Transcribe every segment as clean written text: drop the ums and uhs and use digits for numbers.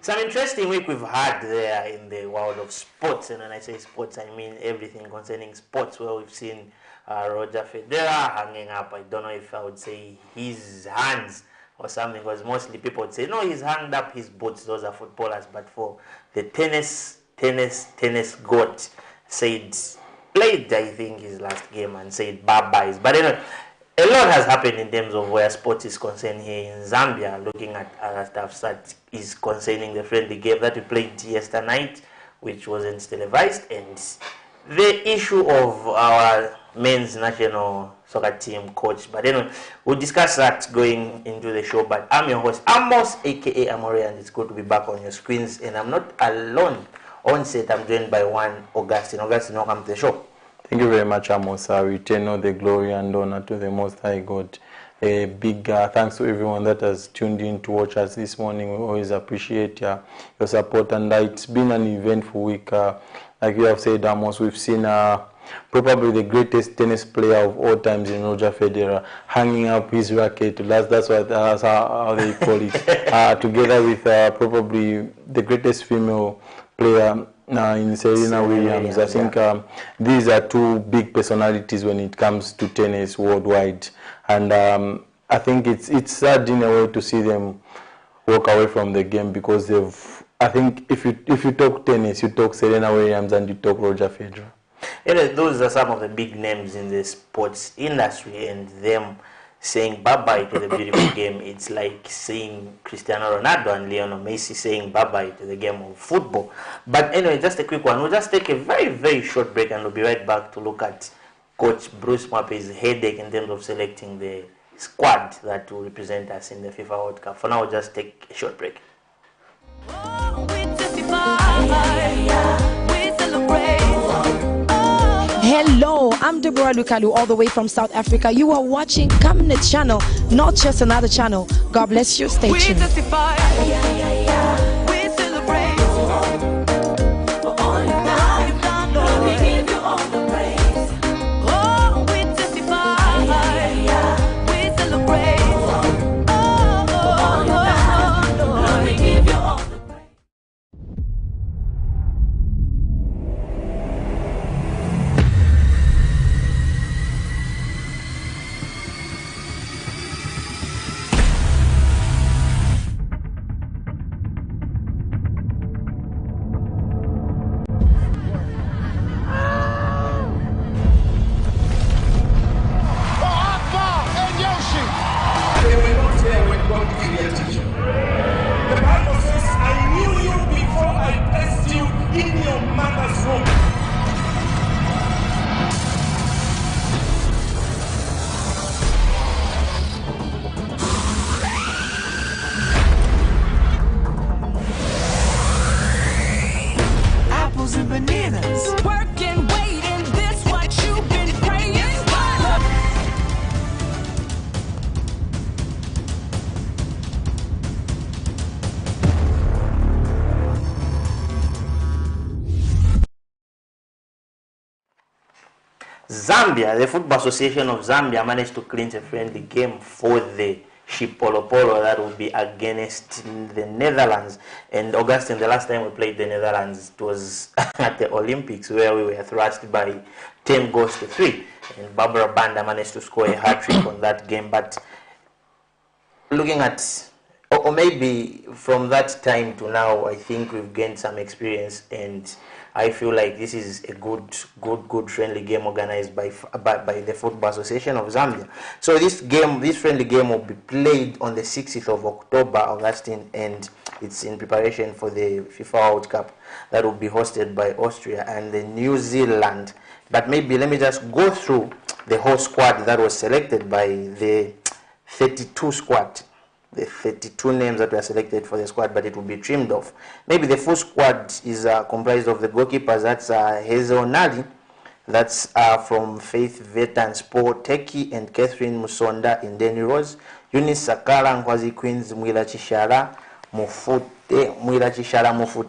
It's an interesting week we've had there in the world of sports, and when I say sports, I mean everything concerning sports, where we've seen Roger Federer hanging up, I don't know if I would say his hands or something, because mostly people would say, no, he's hanged up his boots, those are footballers, but for the tennis goat, said, played, I think, his last game and said bye-byes. But anyway, a lot has happened in terms of where sports is concerned here in Zambia, looking at other stuff that is concerning the friendly game that we played yesterday night, which wasn't televised, and the issue of our men's national soccer team coach. But anyway, we'll discuss that going into the show. But I'm your host, Amos, aka Amore, and it's good to be back on your screens. And I'm not alone on set. I'm joined by one Augustine. Augustine, welcome to the show. Thank you very much, Amos. I return all the glory and honor to the Most High God. A big thanks to everyone that has tuned in to watch us this morning. We always appreciate your support, and it's been an eventful week. Like you have said, Amos, we've seen probably the greatest tennis player of all times in Roger Federer hanging up his racket. That's how they call it. Together with probably the greatest female player in Serena Williams. I think these are two big personalities when it comes to tennis worldwide, and I think it's sad in a way to see them walk away from the game, because I think if you talk tennis, you talk Serena Williams and you talk Roger Federer. Those are some of the big names in the sports industry, and them saying bye-bye to the beautiful game. It's like seeing Cristiano Ronaldo and Lionel Messi saying bye-bye to the game of football. But anyway, just a quick one. We'll just take a very, very short break, and we'll be right back to look at Coach Bruce Mwape's headache in terms of selecting the squad that will represent us in the FIFA World Cup. For now, we'll just take a short break. Hello, I'm Deborah Lukalu, all the way from South Africa. You are watching Cabinet Channel, not just another channel. God bless you. Stay tuned. Zambia, the Football Association of Zambia, managed to clinch a friendly game for the Shipolopolo that will be against the Netherlands. And Augustine, the last time we played the Netherlands, it was at the Olympics, where we were thrashed by 10 goals to 3. And Barbara Banda managed to score a hat-trick on that game. But looking at, or maybe from that time to now, I think we've gained some experience, and I feel like this is a good friendly game organized by the Football Association of Zambia. So this friendly game will be played on the 6th of October, Augustine, and it's in preparation for the FIFA World Cup that will be hosted by Austria and the New Zealand. But maybe let me just go through the whole squad that was selected by the 32 squad. The 32 names that were selected for the squad, but it will be trimmed off. Maybe the full squad is comprised of the goalkeepers. That's Hazel Nali, That's from Faith Vetan Sport, Teki and Catherine Musonda in Denny Rose, Eunice Sakala, Nkwazi Queens, Mwila Chishara, Mufute,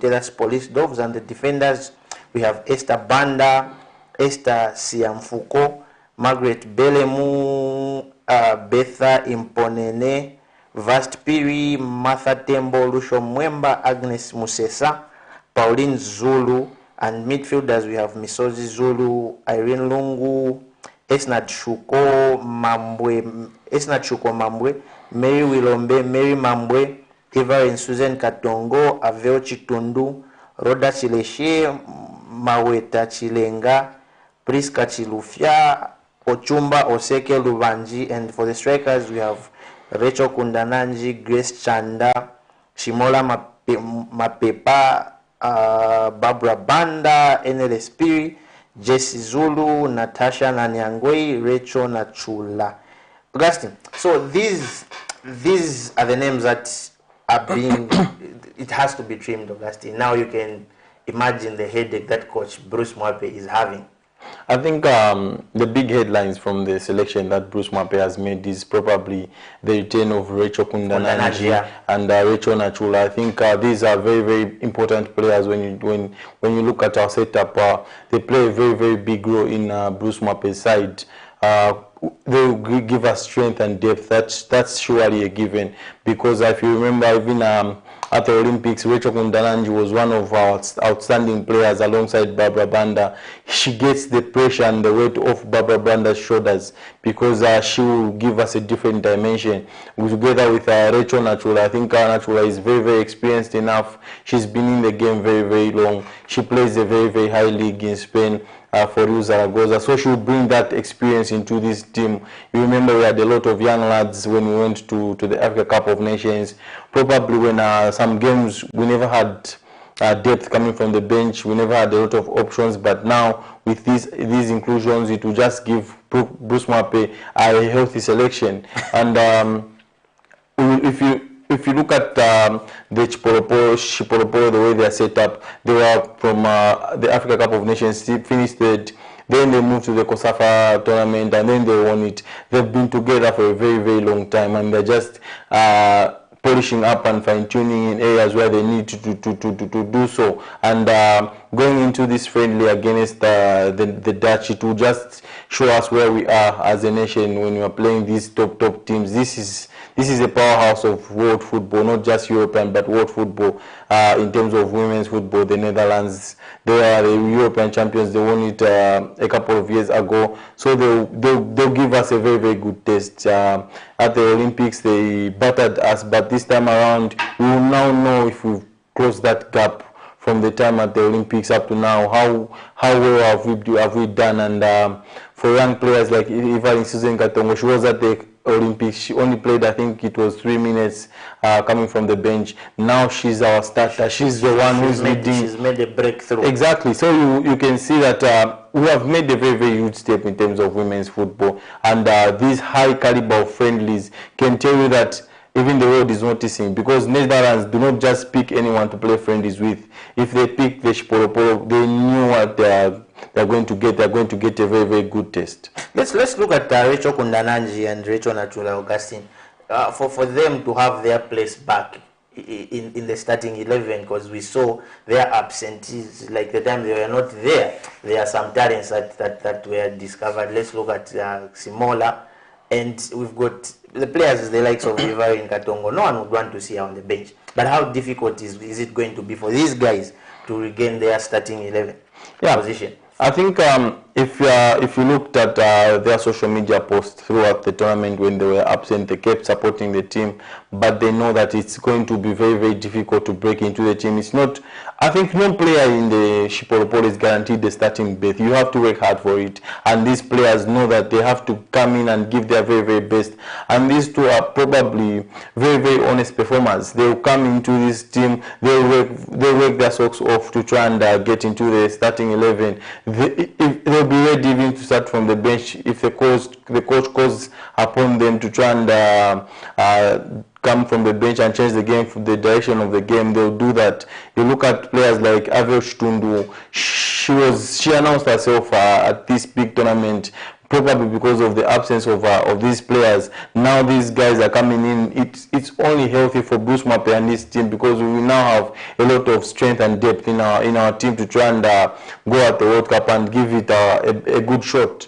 that's Police Dogs. And the defenders, we have Esther Banda, Esther Siamfuko, Margaret Belemu, Betha Imponene, Vast Piri, Martha Tembo, Lusho Mwemba, Agnes Musesa, Pauline Zulu. And midfielders, we have Misozi Zulu, Irene Lungu, Esnat Shuko Mambwe, Mary Wilombe, Mary Mambwe, Eva and Susan Katongo, Aveo Chitundu, Roda Chileshe, Maweta Chilenga, Priska Chilufya, Ochumba Oseke Lubanji. And for the strikers, we have Rachel Kundananji, Grace Chanda, Shimola Mapepa, Barbara Banda, Enele Spiri, Jessie Zulu, Natasha Nanyangwei, Rachel Nachula. Augustine, so these are the names that are being, it has to be trimmed, Augustine. Now you can imagine the headache that coach Bruce Mwape is having. I think the big headlines from the selection that Bruce Mwape has made is probably the return of Rachel Kundananji and Rachel Nachula. I think these are very, very important players when you look at our setup. They play a very, very big role in Bruce Mwape's side. They will give us strength and depth. That's surely a given, because if you remember, even at the Olympics, Rachel Kundananji was one of our outstanding players alongside Barbara Banda. She gets the pressure and the weight off Barbara Banda's shoulders, because she will give us a different dimension. Together with Rachel Nachula, I think Nachula is very, very experienced enough. She's been in the game very, very long. She plays a very, very high league in Spain for Real Zaragoza, so she will bring that experience into this team. You remember we had a lot of young lads when we went to the Africa Cup of Nations. Probably when some games we never had depth coming from the bench, we never had a lot of options, but now with these inclusions, it will just give Bruce Mwape a healthy selection. And if you look at the Chipolopolo, the way they are set up, they were from the Africa Cup of Nations, finished third. Then they moved to the COSAFA tournament, and then they won it. They've been together for a very, very long time, and they're just polishing up and fine-tuning in areas where they need to do so. And going into this friendly against the Dutch, it will just show us where we are as a nation when we are playing these top teams. This is a powerhouse of world football, not just European, but world football. In terms of women's football, the Netherlands, they are the European champions. They won it a couple of years ago. So they'll give us a very, very good test. At the Olympics, they battered us, but this time around, we will now know if we've closed that gap from the time at the Olympics up to now. How well have we done? And for young players like Eva Susan Katongo, she was at the Olympics. She only played, I think it was 3 minutes coming from the bench. Now she's our starter. She's the one who's leading. She's made a breakthrough. Exactly. So you can see that we have made a very, very huge step in terms of women's football. And these high caliber of friendlies can tell you that even the world is noticing, because Netherlands do not just pick anyone to play friendlies with. If they pick the Chipolopolo, they knew what they're going to get. They're going to get a very, very good test. Let's look at Rachel Kundananji and Rachel Nachula, Augustine. For them to have their place back in the starting 11, because we saw their absentees, like the time they were not there. There are some talents that were discovered. Let's look at Simola, and we've got the players, the likes of Eva and Katongo. No one would want to see her on the bench. But how difficult is it going to be for these guys to regain their starting 11 position? I think if you looked at their social media posts throughout the tournament when they were absent, they kept supporting the team, but they know that it's going to be very, very difficult to break into the team. It's not, I think no player in the Chipolopolo is guaranteed the starting berth. You have to work hard for it, and these players know that they have to come in and give their very, very best. And these two are probably very, very honest performers. They will come into this team, they work their socks off to try and get into the starting 11. They'll be ready even to start from the bench if the coach calls upon them to try and come from the bench and change the game, the direction of the game, they'll do that. You look at players like Avel Shtundu. She announced herself at this big tournament, probably because of the absence of these players. Now these guys are coming in. It's only healthy for Bruce Mape and his team, because we now have a lot of strength and depth in our team to try and go at the World Cup and give it a good shot.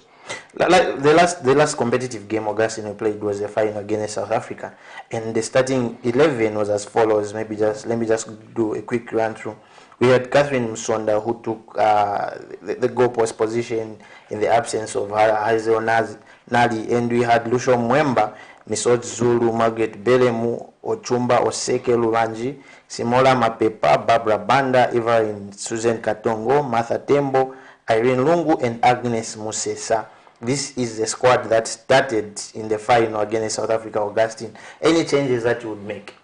Like the last competitive game Augustine played was the final against South Africa, and the starting 11 was as follows. Let me just do a quick run through. We had Catherine Msonda, who took the goalpost position in the absence of Hazel Nali, and we had Lucio Mwemba, Misot Zulu, Margaret Belemu, Ochumba Oseke Lulanji, Simola Mapepa, Barbara Banda, Evelyn Susan Katongo, Martha Tembo, Irene Lungu, and Agnes Musesa. This is the squad that started in the final against South Africa. Augustine, any changes that you would make?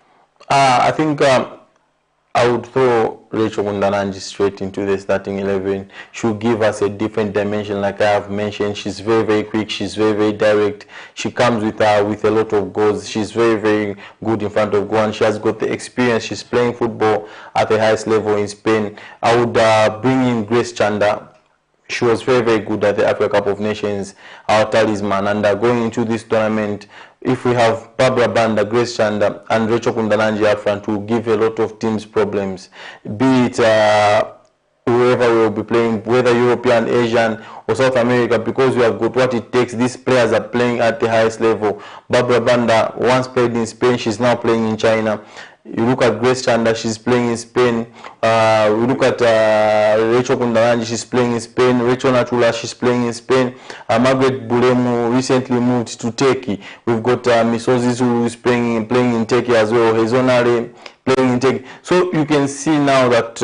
I think I would throw Rachel Mundananji straight into the starting 11. She will give us a different dimension, like I have mentioned. She's very, very quick. She's very, very direct. She comes with a lot of goals. She's very, very good in front of goal, and she has got the experience. She's playing football at the highest level in Spain. I would bring in Grace Chanda. She was very, very good at the Africa Cup of Nations, our talisman. And going into this tournament, if we have Barbara Banda, Grace Chanda, and Rachel Kundananji up front, will give a lot of teams problems. Be it whoever we will be playing, whether European, Asian, or South America, because we have got what it takes. These players are playing at the highest level. Barbara Banda once played in Spain, she's now playing in China. You look at Grace Chanda, she's playing in Spain. We look at Rachel Kundananji, she's playing in Spain. Rachel Natula, she's playing in Spain. Margaret Bulemu recently moved to Turkey. We've got Misozi who is playing in Turkey as well. Hezonare playing in Turkey. So you can see now that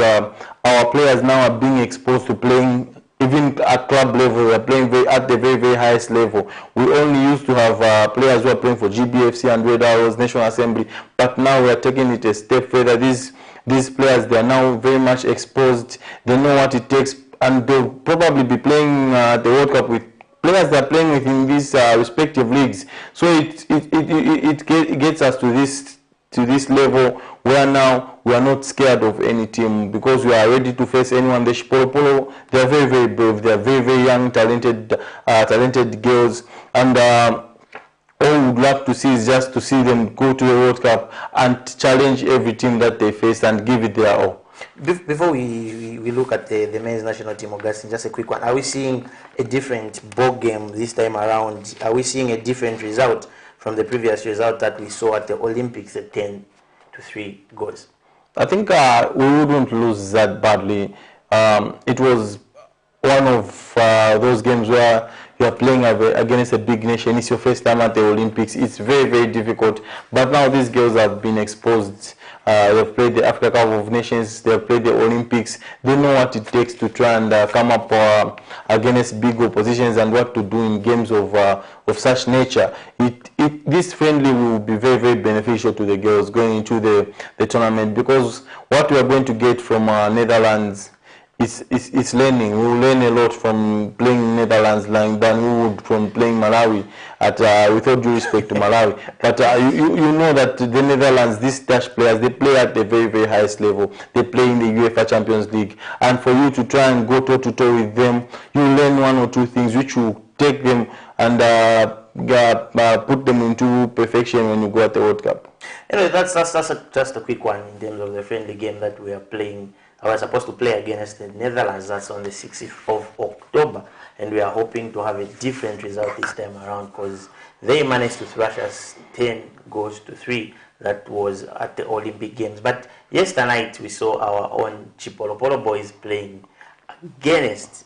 our players now are being exposed to playing even at club level. They are playing at the very, very highest level. We only used to have players who are playing for GBFC and Red Arrows, National Assembly, but now we are taking it a step further. These players, they are now very much exposed. They know what it takes, and they'll probably be playing the World Cup with players that are playing within these respective leagues. So it gets us to this level where now we are not scared of any team, because we are ready to face anyone. The Shipolopolo, they are very, very brave. They are very, very young, talented girls, and all we would love to see is just to see them go to the World Cup and challenge every team that they face and give it their all. Before we look at the men's national team, Augustine, just a quick one. Are we seeing a different ball game this time around? Are we seeing a different result from the previous result that we saw at the Olympics, at 10-3 goals? I think we wouldn't lose that badly. It was one of those games where you are playing against a big nation. It's your first time at the Olympics. It's very, very difficult. But now these girls have been exposed. They've played the Africa Cup of Nations. They've played the Olympics. They know what it takes to try and come up against big oppositions and what to do in games of such nature. This friendly will be very, very beneficial to the girls going into the tournament, because what we are going to get from Netherlands, it's learning. We will learn a lot from playing Netherlands than we would from playing Malawi, with all due respect to Malawi. But you know that the Netherlands, these Dutch players, they play at the very, very highest level. They play in the UEFA Champions League. And for you to try and go toe-to-toe with them, you learn one or two things which will take them and put them into perfection when you go at the World Cup. Anyway, that's just a quick one in terms of the friendly game that we are playing. I was supposed to play against the Netherlands. That's on the 6th of October, and we are hoping to have a different result this time around, because they managed to thrash us 10-3. That was at the Olympic Games. But yesterday night we saw our own Chipolopolo boys playing against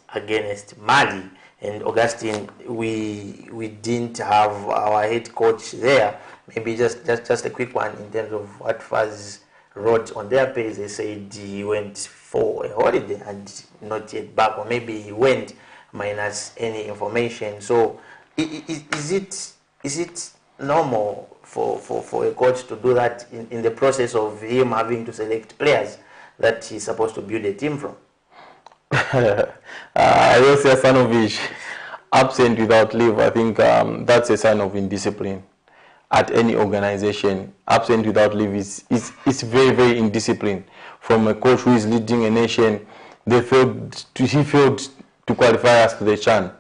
Mali. And Augustine, we didn't have our head coach there. Maybe just a quick one in terms of what Faz wrote on their page. They said he went for a holiday and not yet back, or maybe he went minus any information. So is it normal for a coach to do that in the process of him having to select players that he's supposed to build a team from? Jose Asanovic absent without leave. I think that's a sign of indiscipline. at any organization. Absent without leave is very, very indisciplined. From a coach who is leading a nation, he failed to qualify us to the CHAN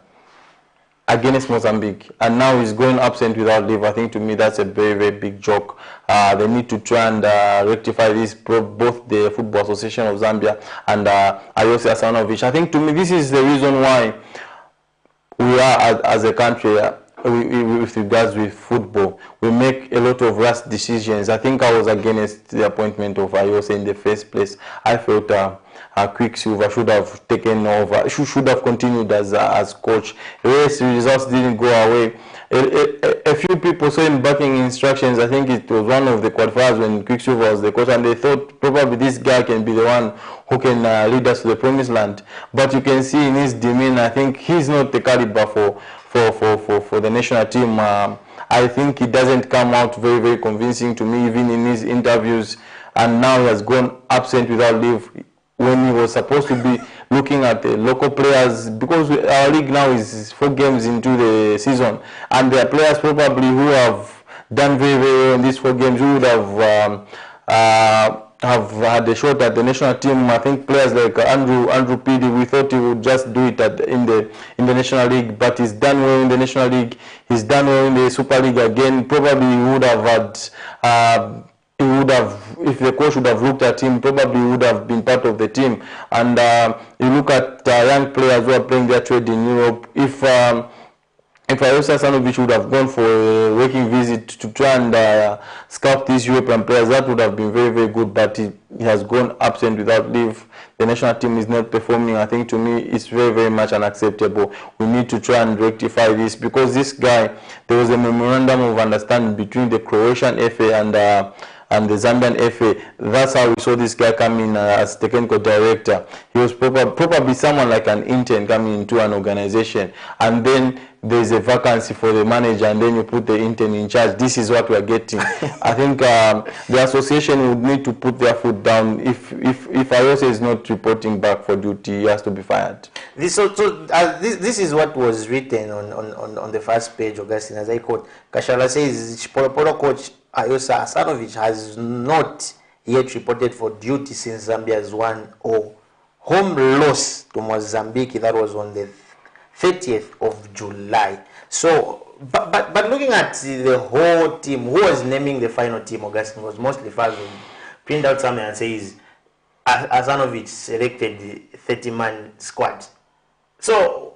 against Mozambique, and now he's going absent without leave. I think to me that's a very, very big joke. They need to try and rectify this, both the Football Association of Zambia and Ayose Asanovic. I think to me this is the reason why we are as a country, with regards with football, we make a lot of rash decisions. I think I was against the appointment of Ayose in the first place. I felt Quicksilver should have taken over, should have continued as coach. Yes, results didn't go away. A few people saw him backing instructions. I think it was one of the qualifiers when Quicksilver was the coach, and they thought probably this guy can be the one who can lead us to the promised land. But you can see in his demeanor, I think he's not the caliber for the national team. I think it doesn't come out very, very convincing to me, even in his interviews. And now he has gone absent without leave when he was supposed to be looking at the local players, because our league now is 4 games into the season, and there are players probably who have done very, very well in these 4 games who would have had a shot at the national team. I think players like Andrew Pidi, we thought he would just do it in the National League, but he's done well in the National League. He's done well in the Super League again. Probably he would have had. He would have, if the coach would have looked at him, probably would have been part of the team. And you look at young players who are playing their trade in Europe. If Ayose Asanovic would have gone for a working visit to try and scout these European players, that would have been very, very good. But he has gone absent without leave. The national team is not performing. I think to me it's very, very much unacceptable. We need to try and rectify this, because this guy, there was a memorandum of understanding between the Croatian FA and the Zambian FA. That's how we saw this guy come in as technical director. He was probably someone like an intern coming into an organization, and then there's a vacancy for the manager, and then you put the intern in charge. This is what we are getting. I think the association would need to put their foot down. If Ayose is not reporting back for duty, he has to be fired. This is what was written on the first page, Augustine, as I quote. Kashala says, Polo coach Ayose Asanovic has not yet reported for duty since Zambia's 1-0 home loss to Mozambique. That was on the 30th of July. So, but looking at the whole team, who was naming the final team, Augustine, was mostly Fazul. Print out something and says Asanovic selected the 30-man squad. So,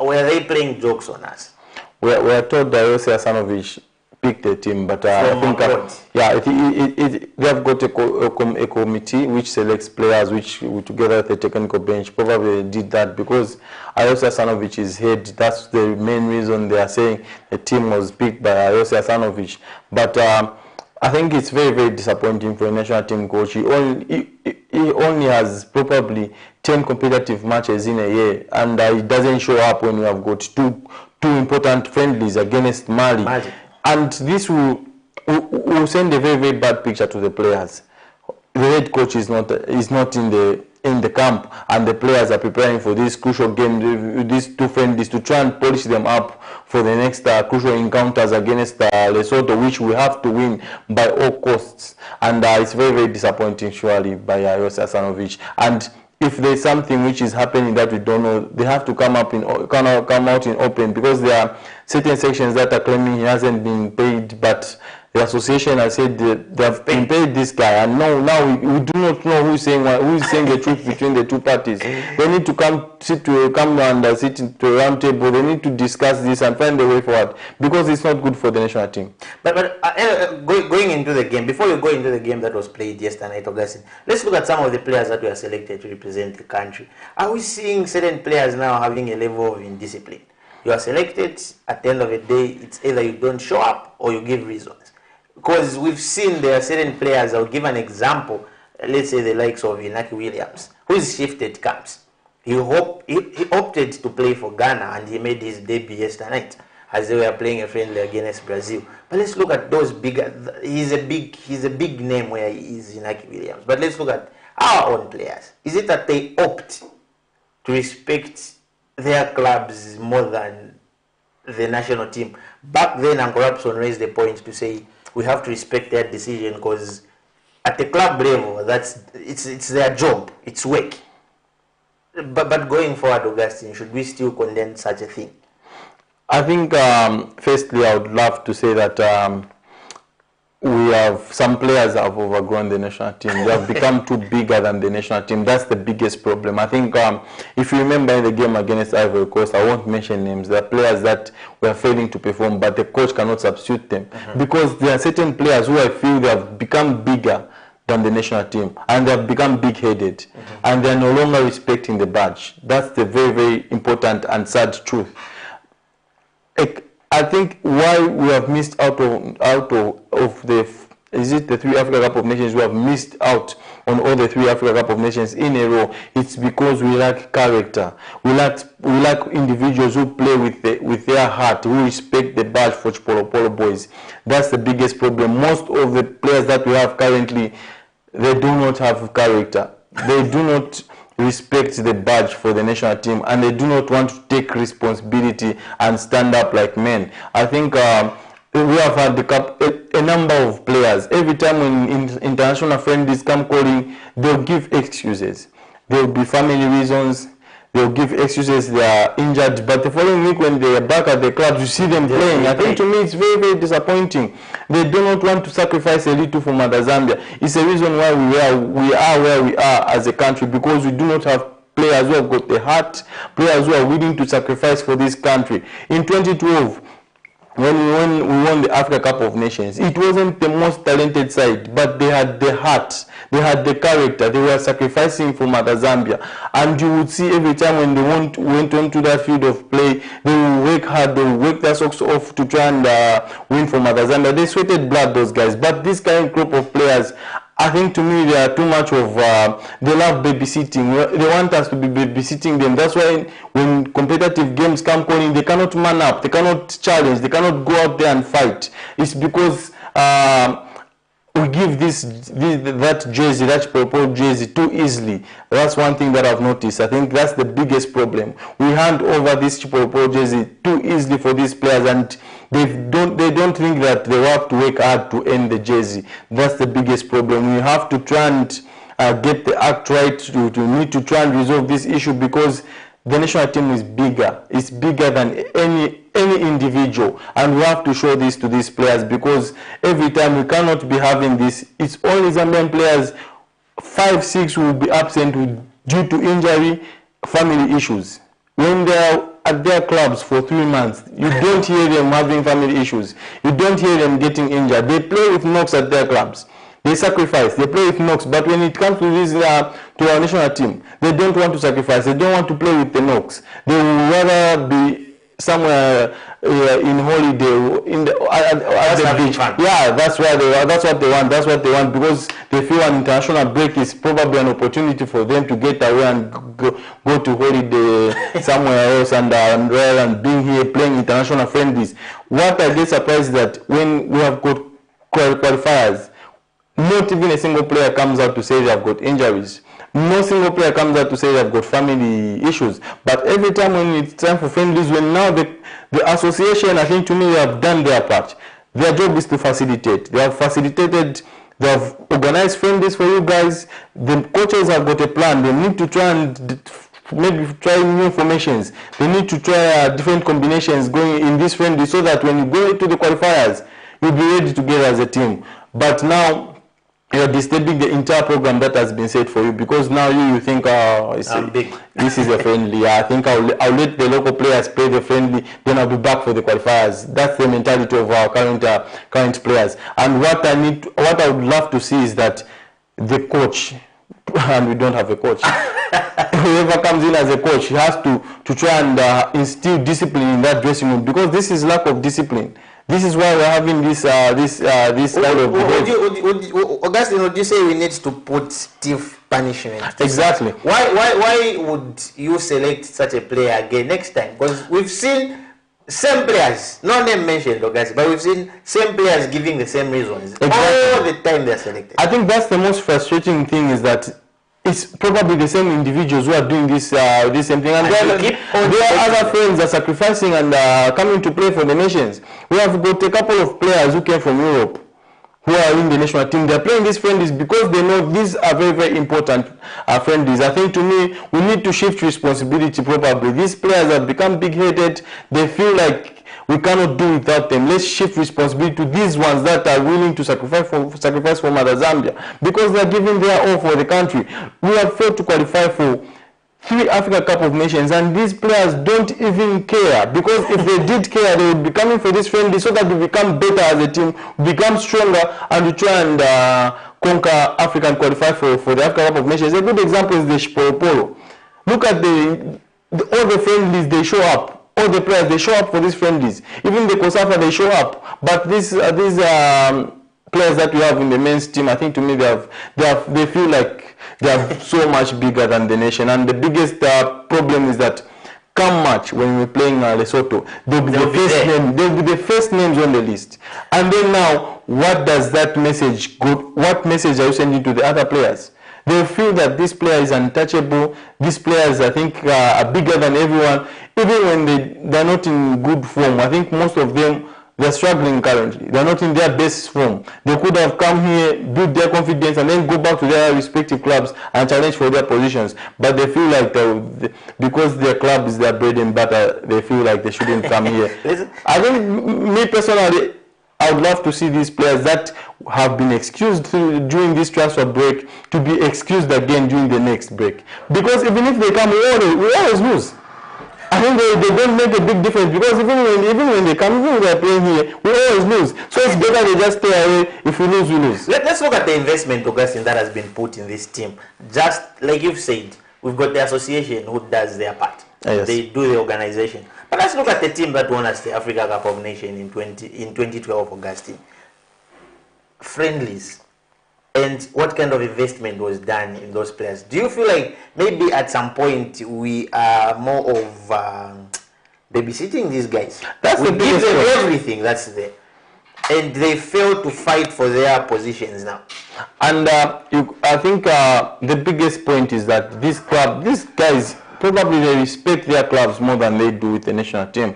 were they playing jokes on us? We are told that Ayose Asanovic pick the team, but I think they have got a committee which selects players, which together with the technical bench probably did that because Ayose Asanovic is head. That's the main reason they are saying the team was picked by Ayose Asanovic. But I think it's very, very disappointing for a national team coach. He only has probably 10 competitive matches in a year, and he doesn't show up when you have got two important friendlies against Mali. And this will send a very, very bad picture to the players. The head coach is not in the camp, and the players are preparing for this crucial game, these 2 friendlies, to try and polish them up for the next crucial encounters against Lesotho, which we have to win by all costs. And it's very, very disappointing, surely, by Ayose Asanovic. And if there's something which is happening that we don't know, they have to come out in open, because there are certain sections that are claiming he hasn't been paid, but the association has said they have been paid this guy, and now we do not know who is saying the truth between the two parties. They need to come sit to a round table. They need to discuss this and find a way forward, because it's not good for the national team. But going into the game, before you go into the game that was played yesterday night, Augustine, let's look at some of the players that were selected to represent the country. Are we seeing certain players now having a level of indiscipline? You are selected, at the end of the day, it's either you don't show up or you give reasons. Because we've seen there are certain players, I'll give an example, let's say the likes of Inaki Williams, who's shifted camps. He opted to play for Ghana, and he made his debut yesterday night as they were playing a friendly against Brazil. But let's look at those he's a big name where he is, Inaki Williams. But let's look at our own players. Is it that they opt to respect their clubs more than the national team. Back then, Uncle Rapson raised the point to say we have to respect their decision because at the club level, it's their job, it's work. But going forward, Augustine, should we still condemn such a thing? I think, firstly, I would love to say that we have some players have overgrown the national team. They have become too bigger than the national team. That's the biggest problem. I think if you remember in the game against Ivory Coast, I won't mention names. There are players that were failing to perform, but the coach cannot substitute them because there are certain players who I feel they have become bigger than the national team and they have become big-headed and they are no longer respecting the badge. That's the very, very important and sad truth. I think why we have missed out of the, is it the 3 Africa Cup of Nations, we have missed out on all the 3 Africa Cup of Nations in a row. It's because we lack character. We lack individuals who play with their heart, who respect the badge for Polo boys. That's the biggest problem. Most of the players that we have currently, they do not have character. They do not respect the badge for the national team and they do not want to take responsibility and stand up like men. I think we have had a number of players. Every time when international friendlies come calling, they'll give excuses. There will be family reasons. They'll give excuses, they are injured, but the following week when they are back at the club, you see them playing. I think to me it's very, very disappointing. They do not want to sacrifice a little for Mother Zambia. It's a reason why we are where we are as a country, because we do not have players who have got the heart, players who are willing to sacrifice for this country. In 2012, when we won the Africa Cup of Nations, it wasn't the most talented side, but they had the heart, they had the character, they were sacrificing for Mother Zambia. And you would see every time when they went onto that field of play, they will work hard, they will work their socks off to try and win for Mother Zambia. They sweated blood, those guys. But this kind of group of players, I think to me they are too much of, they love babysitting. They want us to be babysitting them. That's why when competitive games come calling, they cannot man up, they cannot challenge, they cannot go out there and fight. It's because we give that jersey, that purple jersey too easily. That's one thing that I've noticed. I think that's the biggest problem. We hand over this purple jersey too easily for these players, and they don't think that they have to work hard to earn the jersey. That's the biggest problem. We have to try and get the act right. To need to try and resolve this issue, because the national team is bigger. It's bigger than any individual, and we have to show this to these players, because every time we cannot be having this. It's only Zambian players, 5-6 will be absent due to injury, family issues. When they are at their clubs for 3 months, you don't hear them having family issues. You don't hear them getting injured. They play with knocks at their clubs. They sacrifice, they play with knocks, but when it comes to this, to our national team, they don't want to sacrifice, they don't want to play with the knocks. They would rather be somewhere in holiday, at the beach. Yeah, that's where they are. That's what they want. That's what they want, because they feel an international break is probably an opportunity for them to get away and go to holiday somewhere else, and rather than being here playing international friendlies. What I get surprised is that when we have got qualifiers, not even a single player comes out to say they have got injuries. No single player comes out to say they've got family issues. But every time when it's time for friendlies, when now the association, I think to me, they have done their part. Their job is to facilitate. They have facilitated, they have organized friendlies for you guys. The coaches have got a plan. They need to try and maybe try new formations. They need to try different combinations going in this friendly, so that when you go into the qualifiers, you'll be ready together as a team. But now, you're disturbing the entire program that has been set for you, because now you think, this is a friendly. I think I'll let the local players play the friendly, then I'll be back for the qualifiers. That's the mentality of our current players. And what I would love to see is that the coach, and we don't have a coach, whoever comes in as a coach, he has to try and instill discipline in that dressing room, because this is lack of discipline. This is why we're having this kind of behavior. Augustine, would you say we need to put stiff punishment? Exactly. Why would you select such a player again next time? Because we've seen same players, no name mentioned, Augustine, but we've seen same players giving the same reasons. Exactly. All the time they're selected. I think that's the most frustrating thing, is that it's probably the same individuals who are doing this this same thing, and there are other friends that are sacrificing and coming to play for the nations. We have got a couple of players who came from Europe who are in the national team. They're playing these friendlies because they know these are very, very important friendlies. I think, to me, we need to shift responsibility probably. These players have become big-headed. They feel like we cannot do without them. Let's shift responsibility to these ones that are willing to sacrifice for Mother Zambia, because they are giving their all for the country. We have failed to qualify for 3 Africa Cup of Nations, and these players don't even care, because if they did care, they would be coming for this friendly so that we become better as a team, become stronger, and we try and conquer Africa and qualify for the Africa Cup of Nations. A good example is the Shipolopolo. Look at all the friendlies, they show up. All the players, they show up for these friendlies. Even the Kosafa, they show up. But these players that we have in the men's team, I think, to me, they feel like they are so much bigger than the nation. And the biggest problem is that come match, when we're playing Lesotho, they'll be the first names on the list. And then now, what does that message go? What message are you sending to the other players? They feel that this player is untouchable. These players, I think, are bigger than everyone. Even when they're not in good form, I think most of them, they're struggling currently. They're not in their best form. They could have come here, build their confidence, and then go back to their respective clubs and challenge for their positions. But they feel like because their club is their bread and butter, they feel like they shouldn't come here. I think, me personally, I would love to see these players that have been excused during this transfer break to be excused again during the next break. Because even if they come, we always lose. I think they don't make a big difference, because even when they come, even when they're playing here, we always lose. So it's better they just stay away. If we lose, we lose. Let's look at the investment, Augustine, that has been put in this team. Just like you've said, we've got the association who does their part. Yes. They do the organization. But let's look at the team that won us the Africa Cup of Nations in 2012, Augustine. Friendlies. And what kind of investment was done in those players? Do you feel like maybe at some point we are more of babysitting these guys? We give them everything that's there, and they fail to fight for their positions now. And I think the biggest point is that these guys, probably they respect their clubs more than they do with the national team.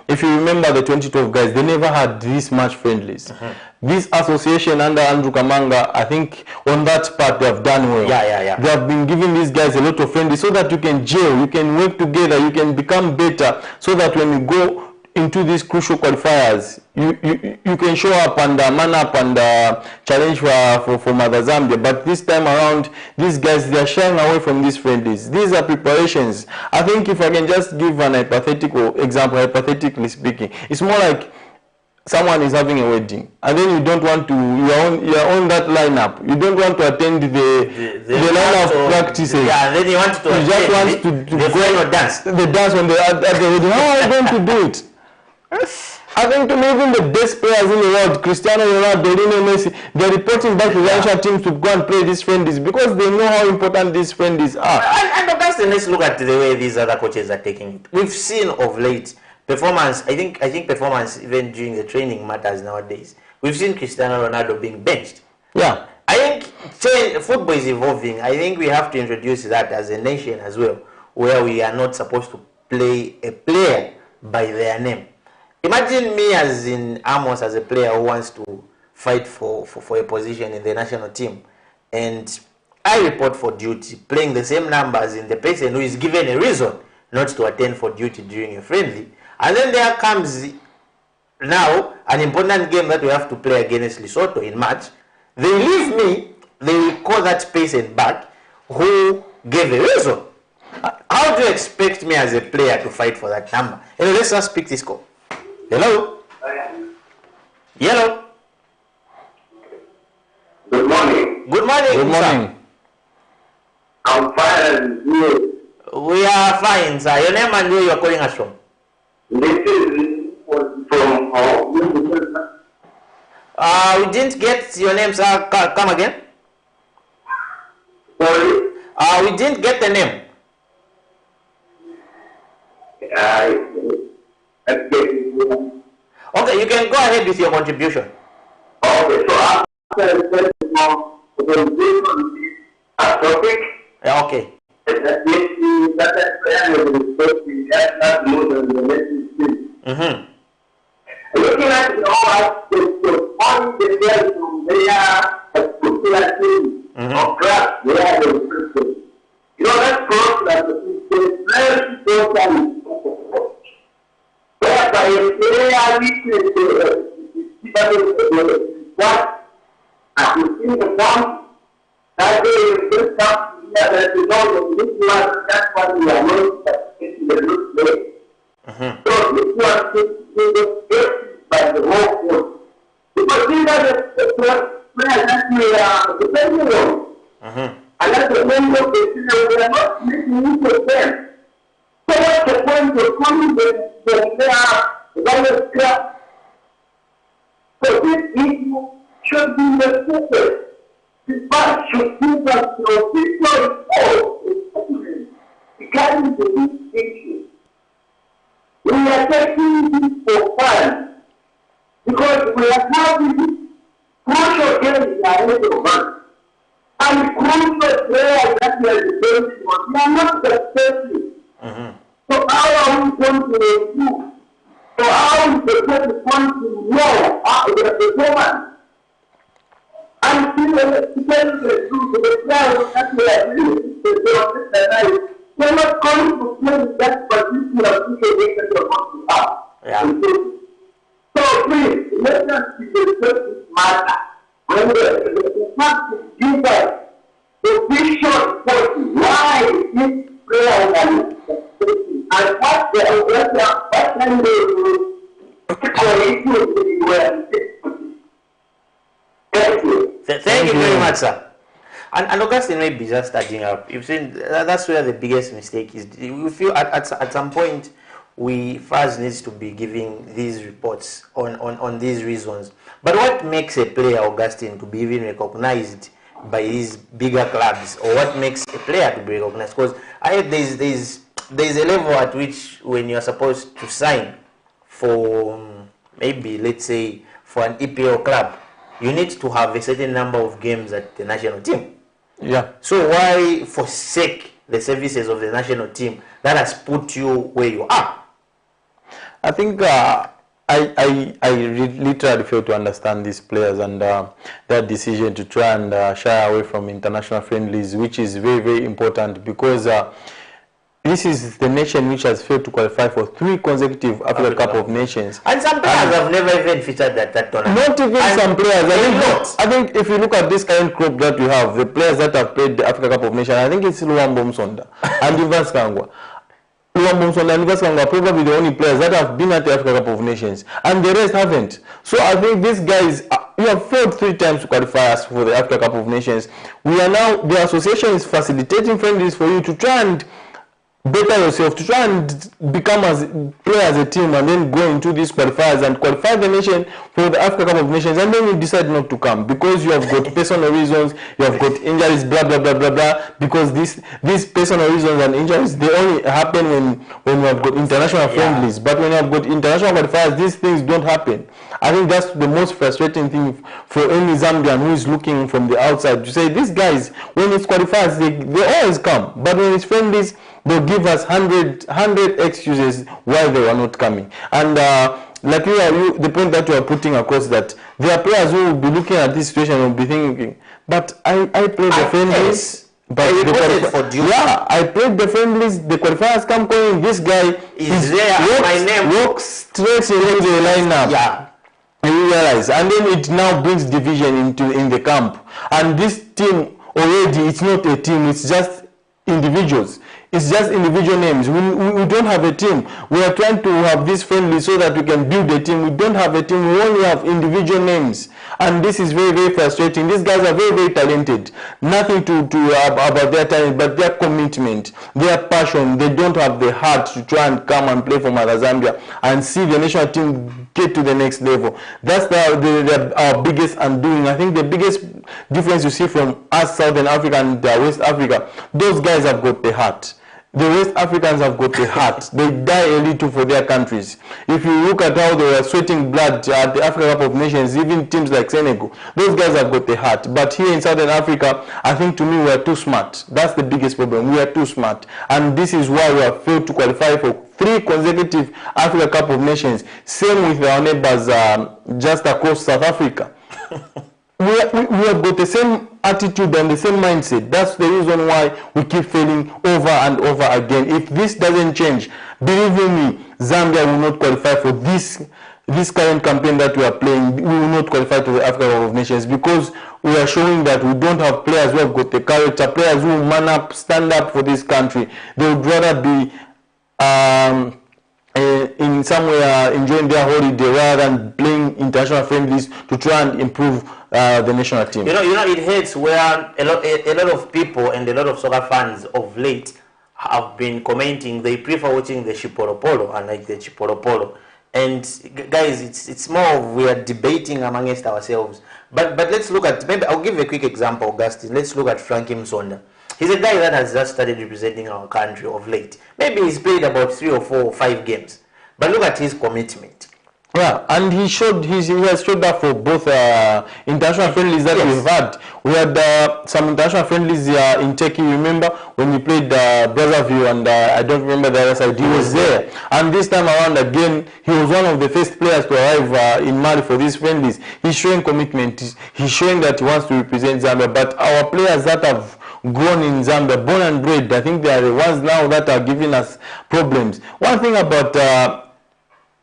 If you remember the 2012 guys, they never had this much friendlies. This association under Andrew Kamanga, I think on that part they have done well. Yeah. They have been giving these guys a lot of friendlies so that you can gel, you can work together, you can become better, so that when you go into these crucial qualifiers, you can show up and man up and challenge for Mother Zambia. But this time around, these guys, they are shying away from these friendlies. These are preparations. I think if I can just give an hypothetical example, hypothetically speaking, it's more like someone is having a wedding, and then you don't want to, you're on that lineup. You don't want to attend the lineup practices. Yeah, and then you want to you just want to go and dance. The dance at the wedding. How are you going to do it? I think, to me, even the best players in the world, Cristiano Ronaldo, Lionel Messi, they're reporting back to the national teams to go and play these friendlies, because they know how important these friendlies are. And Augustine, let's look at the way these other coaches are taking it. We've seen of late performance. I think performance even during the training matters nowadays. We've seen Cristiano Ronaldo being benched. Yeah. I think football is evolving. I think we have to introduce that as a nation as well, where we are not supposed to play a player by their name. Imagine me as in Amos, as a player who wants to fight for a position in the national team, and I report for duty, playing the same numbers in the person who is given a reason not to attend for duty during a friendly. And then there comes now an important game that we have to play against Lesotho in March. They leave me, they will call that person back who gave a reason. How do you expect me as a player to fight for that number? Anyway, let's just pick this call. Hello? Hello? Good morning. Good morning. Good morning. Sir. I'm fine. We are fine, sir. Your name and where you are calling us from? This is from we didn't get your name, sir. Come again. Sorry? We didn't get the name. Okay, you can go ahead with your contribution. Okay, so after a topic. Yeah, okay. That makes me that prayer will be supposed that more than the message. Looking at the all the point the girls from their particular team or class, they are the person. You know, that cross that is very important. Whereby they are weakness what as you see the point that they will come together to know that this one, that's what we are not participating in the look way. So this one is by the whole world. Because these are the prayers that we are depending on. And that's the main of the children. We are not making use of them. So what's the point of coming when they are the scrap? So this issue should be respected. This part should give us your people regarding to this issue. We are taking this for fun because we are having crucial games ahead of us. And crucial players that we are depending on, they are not successful. So how are we going to improve? So how is the person going to know the performance? And still the truth, the players that we are doing, they are not going to play with that particular situation that they want to have. Yeah. So please, let us discuss this matter. And the fact is give us the vision for why this prayer is and what can they do for it to Thank you. Thank you very much, sir. And Augustine may be just starting up. You've seen that's where the biggest mistake is. We feel at some point we first needs to be giving these reports on these reasons. But what makes a player, Augustine, to be even recognized by these bigger clubs, or what makes a player to be recognized? Because there's a level at which when you're supposed to sign for maybe, let's say, for an EPL club, you need to have a certain number of games at the national team. Yeah. So why forsake the services of the national team that has put you where you are? I think I literally fail to understand these players and their decision to try and shy away from international friendlies, which is very, very important because this is the nation which has failed to qualify for 3 consecutive Africa Cup of Nations. And some players have never even featured at that tournament. Not even some players. I think if you look at this current group that we have, the players that have played the Africa Cup of Nations, I think it's Luambo Msonda and Ivans Kangwa. Luambo Msonda and Ivans Kangwa are probably the only players that have been at the Africa Cup of Nations, and the rest haven't. So I think these guys, we have failed 3 times to qualify us for the Africa Cup of Nations. We are now, the association is facilitating friendlies for you to try and better yourself, to try and become play as a team and then go into these qualifiers and qualify the nation for the Africa Cup of Nations, and then you decide not to come because you have got personal reasons, you have got injuries, blah blah blah blah blah, because these personal reasons and injuries, they only happen when you have got international friendlies. But when you have got international qualifiers, these things don't happen. I think that's the most frustrating thing for any Zambian who is looking from the outside to say these guys, when it's qualifiers, they always come, but when it's friendlies, they'll give us 100 excuses why they were not coming. And like the point that you are putting across, that there are players who will be looking at this situation and will be thinking, but I played the friendlies. But I played the friendlies, the qualifiers come calling, this guy is there, my name walks straight into the lineup. Yeah. You realize, and then it now brings division in the camp. And this team already, it's not a team, it's just individuals. It's just individual names. We don't have a team. We are trying to have this friendly so that we can build a team. We don't have a team. We only have individual names. And this is very, very frustrating. These guys are very, very talented. Nothing about their talent, but their commitment, their passion. They don't have the heart to try and come and play for Mother Zambia and see the national team get to the next level. That's our biggest undoing. I think the biggest difference you see from us, Southern Africa and West Africa, those guys have got the heart. the West Africans have got a heart. They die a little for their countries. If you look at how they were sweating blood at the African Cup of Nations, even teams like Senegal, those guys have got a heart. But here in Southern Africa, I think to me we are too smart. That's the biggest problem. We are too smart. And this is why we have failed to qualify for 3 consecutive Africa Cup of Nations. Same with our neighbors just across South Africa. We have got the same attitude and the same mindset. That's the reason why we keep failing over and over again. If this doesn't change, believe me, Zambia will not qualify for this current campaign that we are playing. We will not qualify to the African Cup of Nations because we are showing that we don't have players who have got the character, players who man up, stand up for this country. They would rather be in somewhere enjoying their holiday rather than playing international friendlies to try and improve the national team. You know, it hurts where a lot of people and a lot of soccer fans of late have been commenting they prefer watching the Chipolopolo and like the Chipolopolo. And guys, it's more of we are debating amongst ourselves. But let's look at, maybe I'll give a quick example, Augustine. Let's look at Frankie Msonda. He's a guy that has just started representing our country of late. Maybe he's played about 3 or 4 or 5 games. But look at his commitment. Yeah, and he has showed that for both international friendlies that we've had. We had some international friendlies in Turkey, remember, when we played Brazzaville, and I don't remember the other side. He was there. And this time around again, he was one of the first players to arrive in Mali for these friendlies. He's showing commitment. He's showing that he wants to represent Zambia. But our players that have grown in Zambia, born and bred, I think they are the ones now that are giving us problems. One thing about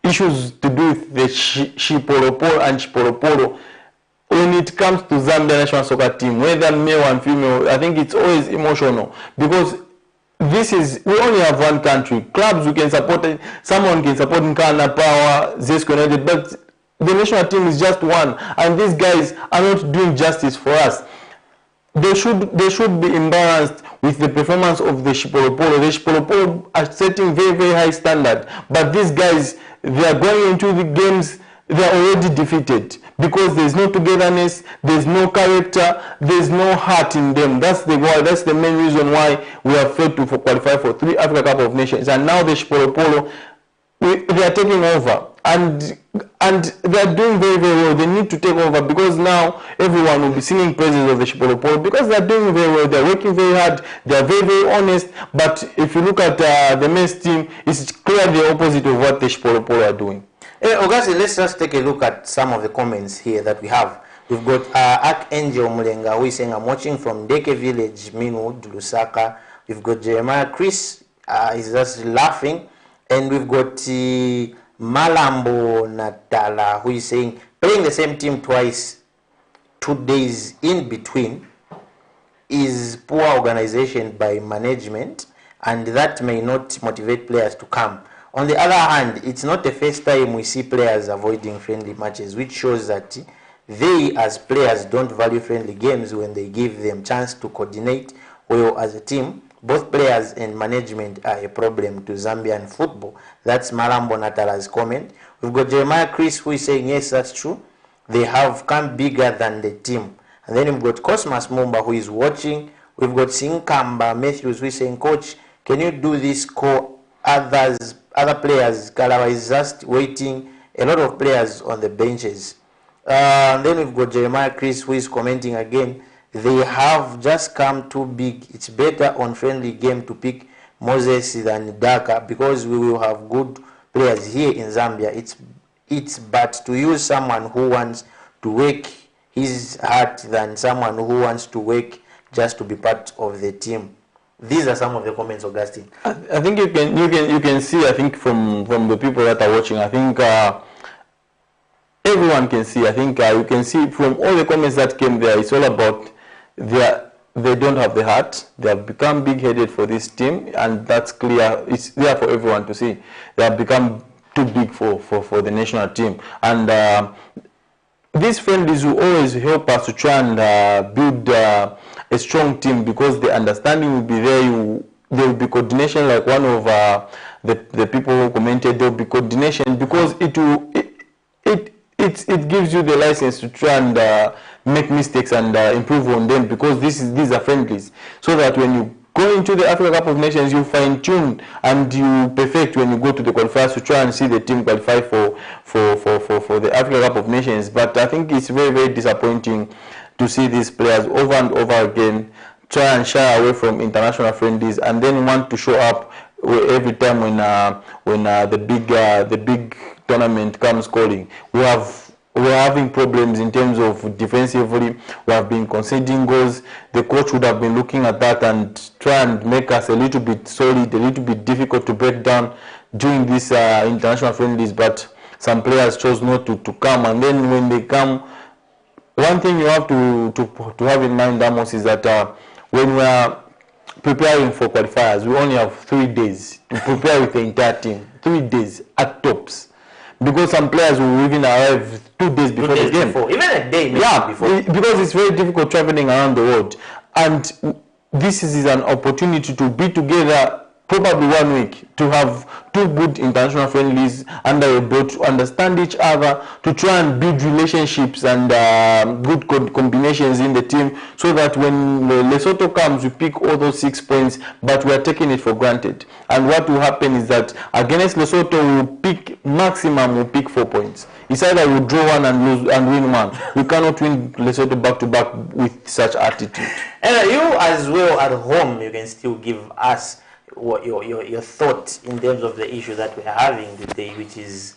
issues to do with the Chipolopolo and Chipolopolo, when it comes to Zambia national soccer team, whether male and female, I think it's always emotional because we only have one country. Clubs we can support, someone can support Nkana Power, Zesco United, but the national team is just one, and these guys are not doing justice for us. They should be imbalanced with the performance of the Chipolopolo. The Chipolopolo are setting very, very high standard, but these guys, they are going into the games, they are already defeated because there's no togetherness, there's no character, there's no heart in them. That's the main reason why we have failed to qualify for 3 Africa Cup of Nations. And now the Chipolopolo, they are taking over, and they are doing very, very well. They need to take over because now everyone will be singing praises of the Chipolopolo because they are doing very well. They are working very hard. They are very, very honest. But if you look at the men's team, it's clearly the opposite of what the Chipolopolo are doing. Augustine, let's just take a look at some of the comments here that we have. We've got Archangel Mulenga who is saying, I'm watching from Deke Village, Minwood, Lusaka. We've got Jeremiah Chris, he's just laughing. And we've got Malambo Natala who is saying, playing the same team twice, 2 days in between is poor organization by management, and that may not motivate players to come. On the other hand, it's not the first time we see players avoiding friendly matches, which shows that they as players don't value friendly games when they give them chance to coordinate well as a team. Both players and management are a problem to Zambian football. That's Malambo Natala's comment. We've got Jeremiah Chris who is saying, yes, that's true. They have come bigger than the team. And then we've got Cosmas Mumba who is watching. We've got Sinkamba Matthews who is saying, Coach, can you do this? Call other players. Kalawa is just waiting. A lot of players on the benches. And then we've got Jeremiah Chris who is commenting again. They have just come too big. It's better on friendly game to pick Moses than Dhaka because we will have good players here in Zambia. It's but to use someone who wants to work his heart than someone who wants to work just to be part of the team. These are some of the comments, Augustine. I think you can see. I think from the people that are watching. I think everyone can see. I think you can see from all the comments that came there. It's all about they don't have the heart. They have become big-headed for this team, and that's clear. It's there for everyone to see. They have become too big for the national team, and these friendlies will always help us to try and build a strong team because the understanding will be there. There will be coordination, like one of the people who commented. There will be coordination because it gives you the license to try and make mistakes and improve on them because these are friendlies. So that when you going to the Africa Cup of Nations, you fine-tune and you perfect when you go to the qualifiers to try and see the team qualify for the Africa Cup of Nations. But I think it's very, very disappointing to see these players over and over again try and shy away from international friendlies and then want to show up every time when the big tournament comes calling. We're having problems in terms of defensively. We have been conceding goals. The coach would have been looking at that and try and make us a little bit solid, a little bit difficult to break down during these international friendlies. But some players chose not to come. And then when they come, one thing you have to have in mind, Amos, is that when we are preparing for qualifiers, we only have 3 days to prepare with the entire team. 3 days at tops. Because some players will even arrive 2 days before the game. Even a day before. Because it's very difficult traveling around the world. And this is an opportunity to be together probably 1 week, to have 2 good international friendlies under your belt, to understand each other, to try and build relationships and good combinations in the team, so that when Lesotho comes, we pick all those 6 points, but we are taking it for granted. And what will happen is that against Lesotho, we'll pick 4 points. It's either we draw one and lose and win one. We cannot win Lesotho back to back with such attitude. And you as well at home, you can still give us what your thoughts in terms of the issue that we are having today, which is,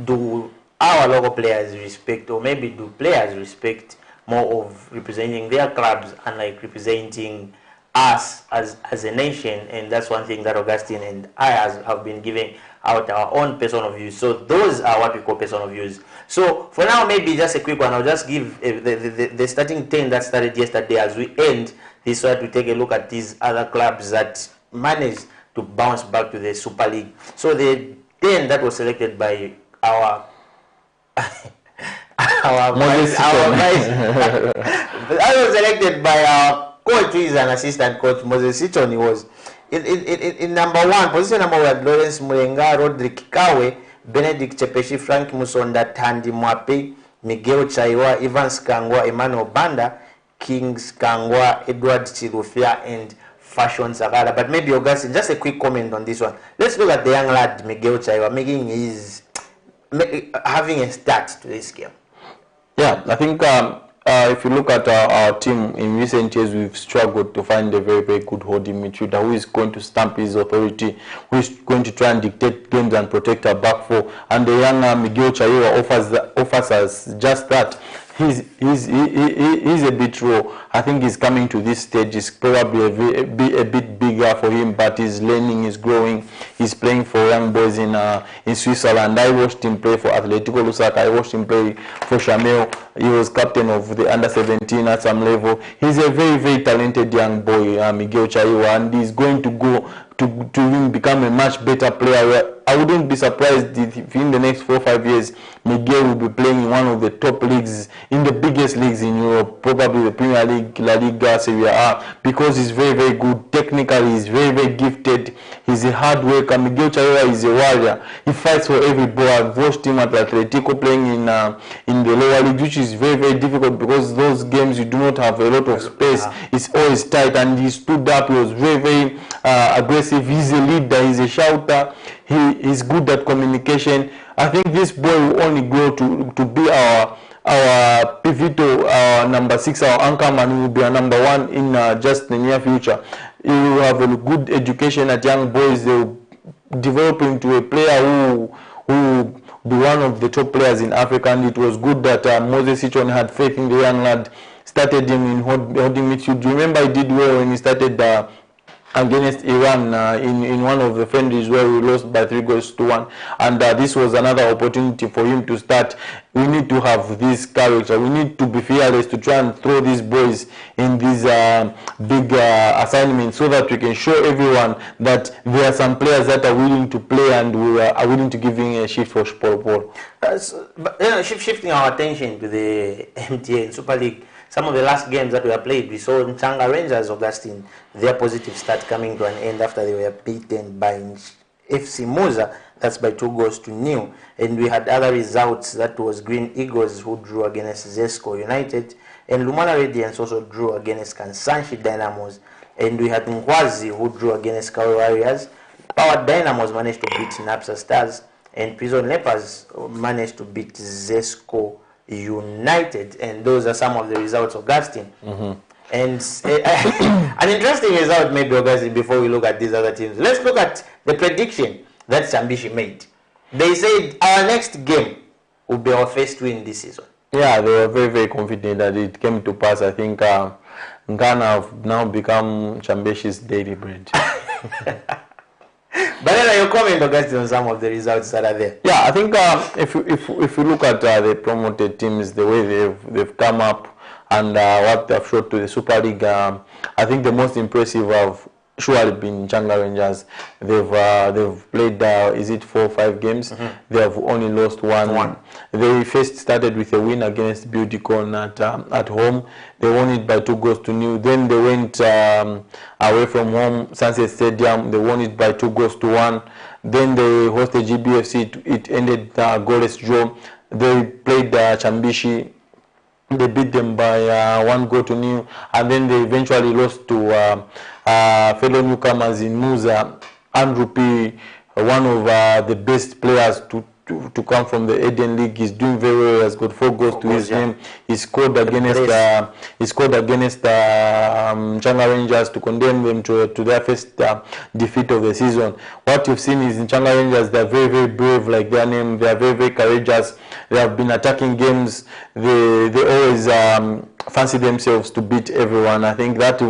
do our local players respect, or maybe do players respect more of representing their clubs and like representing us as a nation? And that's one thing that Augustine and I have been giving out our own personal views. So those are what we call personal views. So for now, maybe just a quick one. I'll just give the starting 10 that started yesterday as we end this, so that we take a look at these other clubs that managed to bounce back to the Super League. So the 10 that was selected by our vice, that was selected by our coach, who is an assistant coach, Moses Sichon. He was in number 1 position. Number 1, Lawrence Mulenga, Rodrick Kawe, Benedict Chepeshi, Frank Musonda, Tandi Mwape, Miguel Chaiwa, Evans Kangwa, Emmanuel Banda, Kings Kangwa, Edward Chirufia, and Fashion Sagara. But maybe Augustine, just a quick comment on this one. Let's look at the young lad Miguel Chaiwa having a start to this game. Yeah, I think if you look at our team in recent years, we've struggled to find a very, very good holding midfielder who is going to stamp his authority, who is going to try and dictate games and protect our back four. And the young Miguel Chaiwa offers us just that. He's a bit raw. I think he's coming to this stage. It's probably a bit bigger for him, but he's learning, he's growing. He's playing for young boys in Switzerland. I watched him play for Atletico Lusaka. I watched him play for Chameo. He was captain of the under-17 at some level. He's a very, very talented young boy, Miguel Chaiwa, and he's going to go to even become a much better player. I wouldn't be surprised if in the next 4 or 5 years, Miguel will be playing in one of the top leagues, in the biggest leagues in Europe, probably the Premier League, La Liga, Serie A, because he's very, very good. Technically, he's very, very gifted. He's a hard worker. Miguel Chaiwa is a warrior. He fights for every ball. I've watched him at Atletico playing in the lower league, which is very, very difficult because those games you do not have a lot of space. It's always tight, and he stood up. He was very, very aggressive. He's a leader. He's a shouter. He's good at communication. I think this boy will only grow to be our pivotal, our number 6, our anchor man. He will be our number 1 in just the near future. He will have a good education at young boys. They will develop into a player who will be one of the top players in Africa. And it was good that Moses Sichon had faith in the young lad, started him in holding midfield. Remember, he did well when he started against Iran in one of the friendlies where we lost by 3-1, and this was another opportunity for him to start. We need to have this character. We need to be fearless to try and throw these boys in these big assignments, so that we can show everyone that there are some players that are willing to play and we are willing to give him a shift for Sport. Shifting our attention to the MTN Super League. Some of the last games that we have played, we saw Nchanga Rangers, Augustine, their positive start coming to an end after they were beaten by FC Muza. That's by 2-0. And we had other results. That was Green Eagles, who drew against Zesco United. And Lumana Radiance also drew against Kansanshi Dynamos. and we had Ngwazi who drew against Kawe Warriors. Power Dynamos managed to beat Napsa Stars, and Prison Lepers managed to beat Zesco United, and those are some of the results of Augustine. And an interesting result maybe, Augustine, before we look at these other teams. Let's look at the prediction that Sambishi made. They said our next game will be our first win this season. Yeah, they were very, very confident that it came to pass. I think Ghana have now become Chambeshi's daily bread. But then your comment, Augustine, on some of the results that are there. Yeah, I think if you look at the promoted teams, the way they've come up and what they've showed to the Super League, I think the most impressive have surely been Changa Rangers. They've played is it 4 or 5 games? They have only lost one. They first started with a win against Beautycon at home. They won it by 2-0. Then they went away from home, Sunset Stadium. They won it by 2-1. Then they hosted GBFC. It ended goalless draw. They played Chambishi. They beat them by 1-0, and then they eventually lost to fellow newcomers in Musa. Andrew P, one of the best players to come from the Eden League, is doing very well. Has got 4 goals to his name. He scored against Changa Rangers to condemn them to their first defeat of the season. What you've seen is in Changa Rangers, they're very, very brave, like their name. They are very, very courageous. They have been attacking games. They always fancy themselves to beat everyone. I think that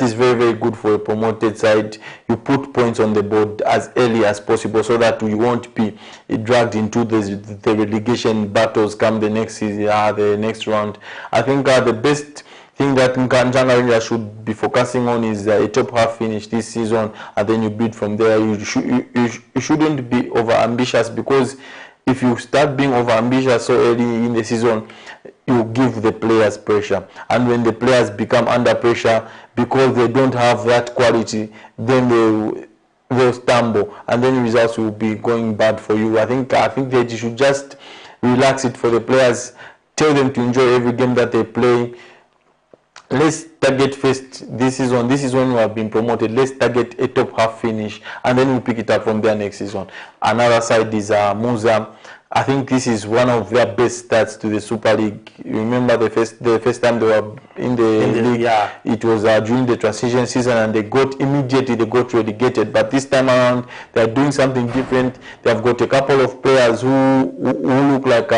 is very, very good for a promoted side. You put points on the board as early as possible so that you won't be dragged into the relegation battles come the next season, the next round. I think the best thing that Changa Rangers should be focusing on is a top half finish this season, and then you build from there. You shouldn't be over ambitious, because if you start being over ambitious so early in the season, you give the players pressure, and when the players become under pressure because they don't have that quality, then they'll stumble, and then results will be going bad for you. I think that you should just relax it for the players, tell them to enjoy every game that they play. Let's target first this season. This is when we have been promoted. Let's target a top half finish, and then we'll pick it up from there next season. Another side is Musa. I think this is one of their best starts to the Super League. You remember the first time they were in the league, yeah. It was during the transition season, and they got relegated. But this time around, they are doing something different. They have got a couple of players who look like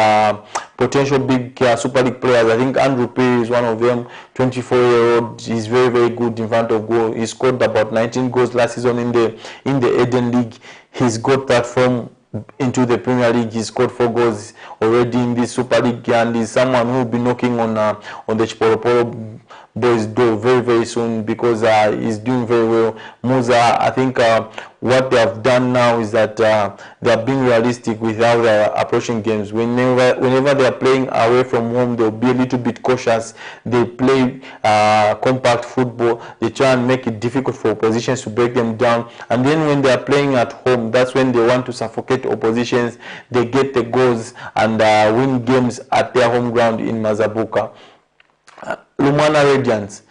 potential big Super League players. I think Andrew P is one of them. 24-year-old. He's very, very good in front of goal. He scored about 19 goals last season in the Eden League. He's got that form into the Premier League. He scored 4 goals already in this Super League, and he's someone who will be knocking on the Chipolopolo boys' door very, very soon, because he's doing very well. Musa, I think what they have done now is that they are being realistic with how they are approaching games. Whenever they are playing away from home, they'll be a little bit cautious. They play compact football. They try and make it difficult for oppositions to break them down. And then when they are playing at home, that's when they want to suffocate oppositions. They get the goals and win games at their home ground in Mazabuka. Lumwana Radiants.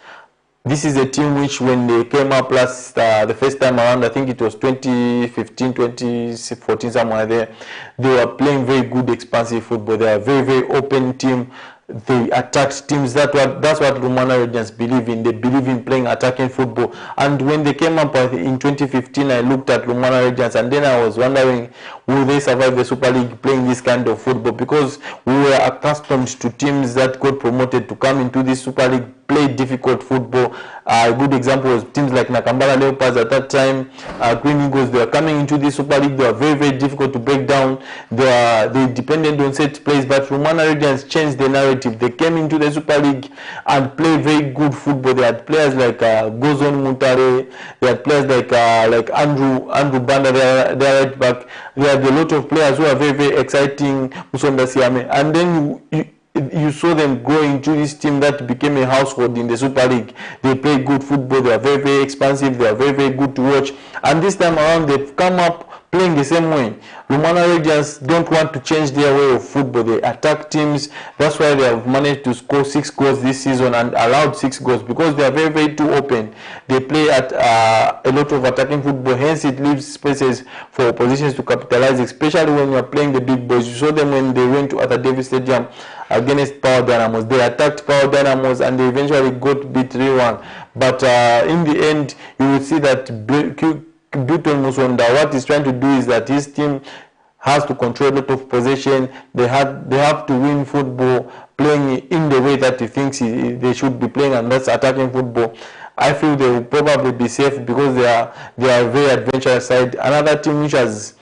This is a team which, when they came up the first time around, I think it was 2015, 2014, somewhere there, they were playing very good expansive football. They are a very, very open team. They attacked teams. That's what Lumwana Radiants believe in. They believe in playing attacking football. And when they came up in 2015, I looked at Lumwana Radiants, and then I was wondering, will they survive the Super League playing this kind of football? Because we were accustomed to teams that got promoted to come into this Super League, play difficult football. A good example was teams like Nakambala Leopards at that time. Green Eagles, they were coming into this Super League. They were very, very difficult to break down. They depended on set plays, but Lumwana Radiants changed the narrative. They came into the Super League and played very good football. They had players like Gozon Mutare. They had players like Andrew Banda, their right back. They had a lot of players who are very, very exciting. Musonda Siame. And then you saw them grow into this team that became a household in the Super League. They play good football. They are very, very expansive. They are very, very good to watch. And this time around, they've come up playing the same way. Lumwana Radiants don't want to change their way of football. They attack teams. That's why they have managed to score 6 goals this season and allowed 6 goals, because they are very, very too open. They play at a lot of attacking football. Hence, it leaves spaces for oppositions to capitalize, especially when you are playing the big boys. You saw them when they went to Arthur Davis Stadium against Power Dynamos. They attacked Power Dynamos and they eventually got beat 3-1. But in the end, you will see that Buton Musonda, what he's trying to do is that his team has to control a lot of possession. They have to win football playing in the way that he thinks they should be playing, and that's attacking football. I feel they will probably be safe because they are a very adventurous side. Another team which has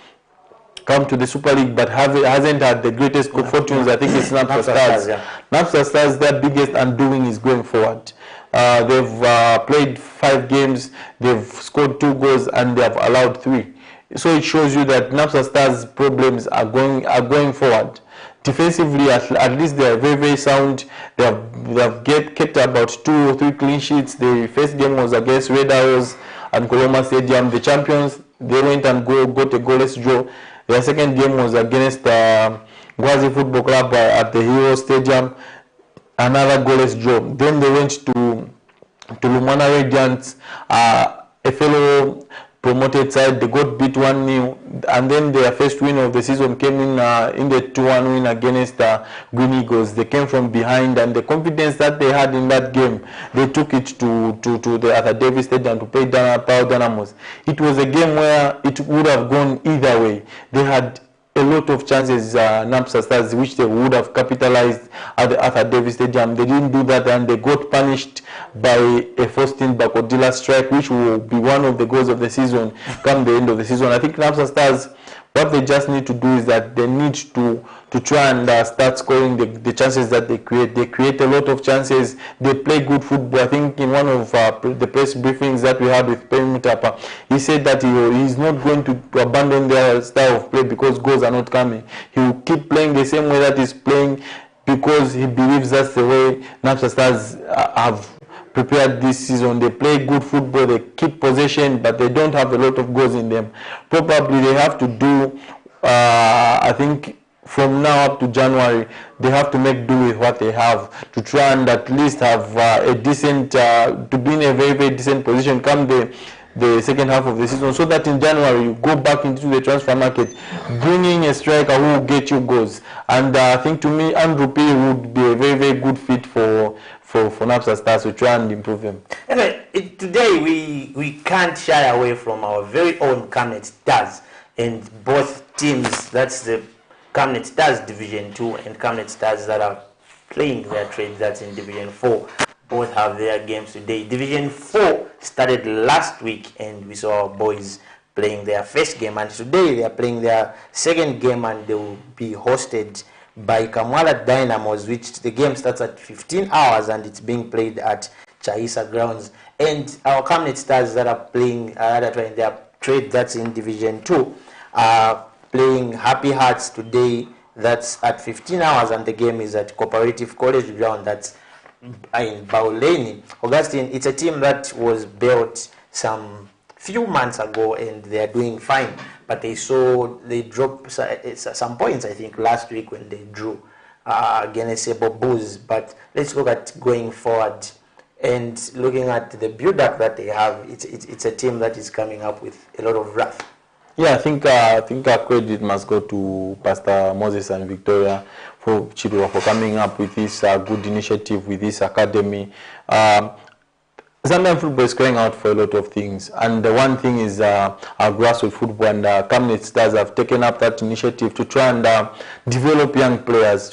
come to the Super League but hasn't had the greatest fortunes, I think it's Napsa Stars. Napsa Stars, their biggest undoing is going forward. They've played 5 games, they've scored 2 goals and they have allowed 3. So it shows you that Napsa Stars' problems are going forward. Defensively, at least they are very, very sound. They have kept about 2 or 3 clean sheets. The first game was against Red Arrows at Koloma Stadium. The champions, they went and got a goalless draw. Their second game was against Gwazi Football Club at the Hero Stadium. Another goalless draw. Then they went to Lumwana Radiants, a fellow promoted side. They got beat 1-0, and then their first win of the season came in the 2-1 win against Green Eagles. They came from behind, and the confidence that they had in that game, they took it to the Arthur Davis Stadium to play Power Dynamos. It was a game where it would have gone either way. They had a lot of chances, Napsa Stars, which they would have capitalized at the Arthur Davis Stadium. They didn't do that, and they got punished by a Faustin Bakodila strike, which will be one of the goals of the season come the end of the season. I think Napsa Stars, what they just need to do is that they need to try and start scoring the chances that they create. They create a lot of chances. They play good football. I think in one of the press briefings that we had with Pemi Mutapa, he said that he's not going to abandon their style of play because goals are not coming. He will keep playing the same way that he's playing because he believes that's the way Napsa Stars have prepared this season. They play good football, they keep possession, but they don't have a lot of goals in them. Probably they have to do, I think, from now up to January, they have to make do with what they have to try and at least have a decent, to be in a very, very decent position come the second half of the season, so that in January you go back into the transfer market, bringing a striker who will get you goals. And I think, to me, Andrew P would be a very, very good fit for Napsa Stars to try and improve them. Anyway, today we can't shy away from our very own Camnet Stars, and both teams, that's the Camnet Stars Division 2 and Camnet Stars that are playing their trade, that's in Division 4, both have their games today. Division 4 started last week and we saw our boys playing their first game, and today they are playing their second game, and they will be hosted by Kamwala Dynamos, which the game starts at 15 hours and it's being played at Chaisa grounds. And our Camnet Stars that are playing their trade, that's in Division 2, are playing Happy Hearts today, that's at 15 hours, and the game is at Cooperative College ground, that's in Bauleni. Augustine, it's a team that was built some few months ago and they are doing fine, but they dropped some points, I think, last week when they drew against Sebo Bulls. But let's look at going forward and looking at the build-up that they have. It's a team that is coming up with a lot of wrath. Yeah, I think our credit must go to Pastor Moses and Victoria for Chidwa for coming up with this good initiative with this academy. Zambian football is crying out for a lot of things, and the one thing is our grassroots football, and Camnet Stars have taken up that initiative to try and develop young players,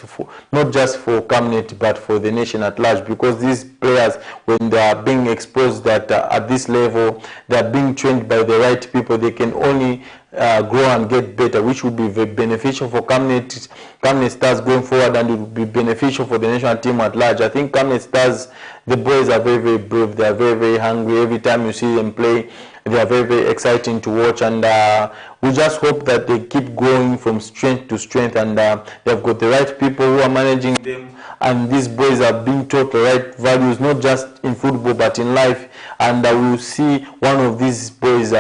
not just for Camnet but for the nation at large, because these players, when they are being exposed at this level, they are being trained by the right people, they can only grow and get better, which will be very beneficial for Camnet Stars going forward, and it will be beneficial for the national team at large. I think Camnet Stars, the boys are very, very brave, they are very, very hungry. Every time you see them play, they are very, very exciting to watch, and we just hope that they keep growing from strength to strength, and they've got the right people who are managing them, and these boys are being taught the right values, not just in football but in life, and we will see one of these boys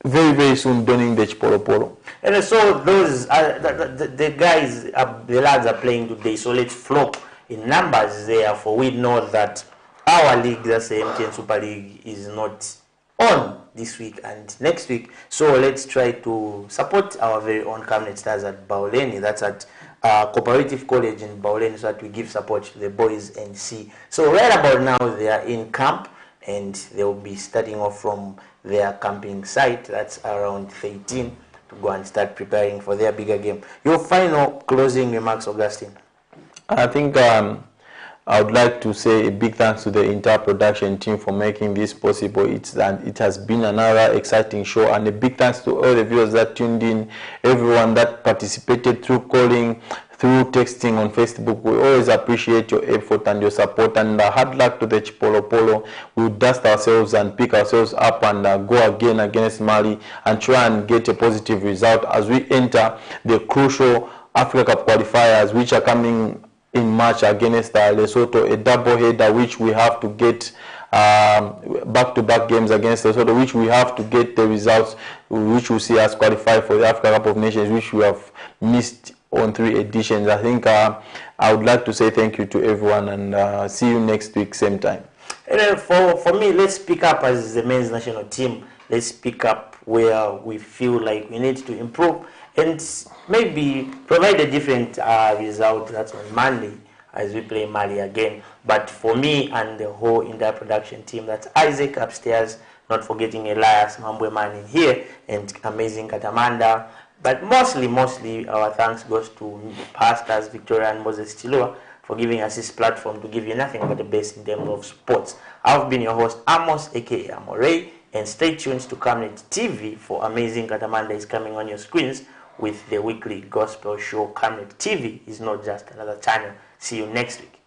very, very soon donning the Chipolopolo. And so those are the guys, the lads are playing today, so let's flock in numbers there, for we know that our league, that's the MTN Super League, is not on this week and next week. So let's try to support our very own Cabinet Stars at Bauleni. That's at Cooperative College in Bauleni, so that we give support to the boys and see. So right about now they are in camp, and they will be starting off from their camping site. That's around 13 to go and start preparing for their bigger game. Your final closing remarks, Augustine? I think I would like to say a big thanks to the entire production team for making this possible. It has been another exciting show, and a big thanks to all the viewers that tuned in, everyone that participated through calling, through texting on Facebook. We always appreciate your effort and your support, and hard luck to the Chipolopolo. We'll dust ourselves and pick ourselves up and go again against Mali and try and get a positive result as we enter the crucial Africa Cup qualifiers, which are coming in March against Lesotho, a double header which we have to get back-to-back games against Lesotho, which we have to get the results which will see us qualify for the Africa Cup of Nations, which we have missed on 3 editions. I think I would like to say thank you to everyone, and see you next week same time. And for me, let's pick up as the men's national team. Let's pick up where we feel like we need to improve, and maybe provide a different result. That's on Monday as we play Mali again. But for me and the whole entire production team, that's Isaac upstairs, not forgetting Elias Mambweman in here, and amazing Katamanda. But mostly our thanks goes to Pastors Victoria and Moses Chilua for giving us this platform to give you nothing but the best in terms of sports. I've been your host, Amos, aka Amore, and stay tuned to Cabinet TV for amazing Katamanda is coming on your screens with the weekly gospel show. Cabinet TV is not just another channel. See you next week.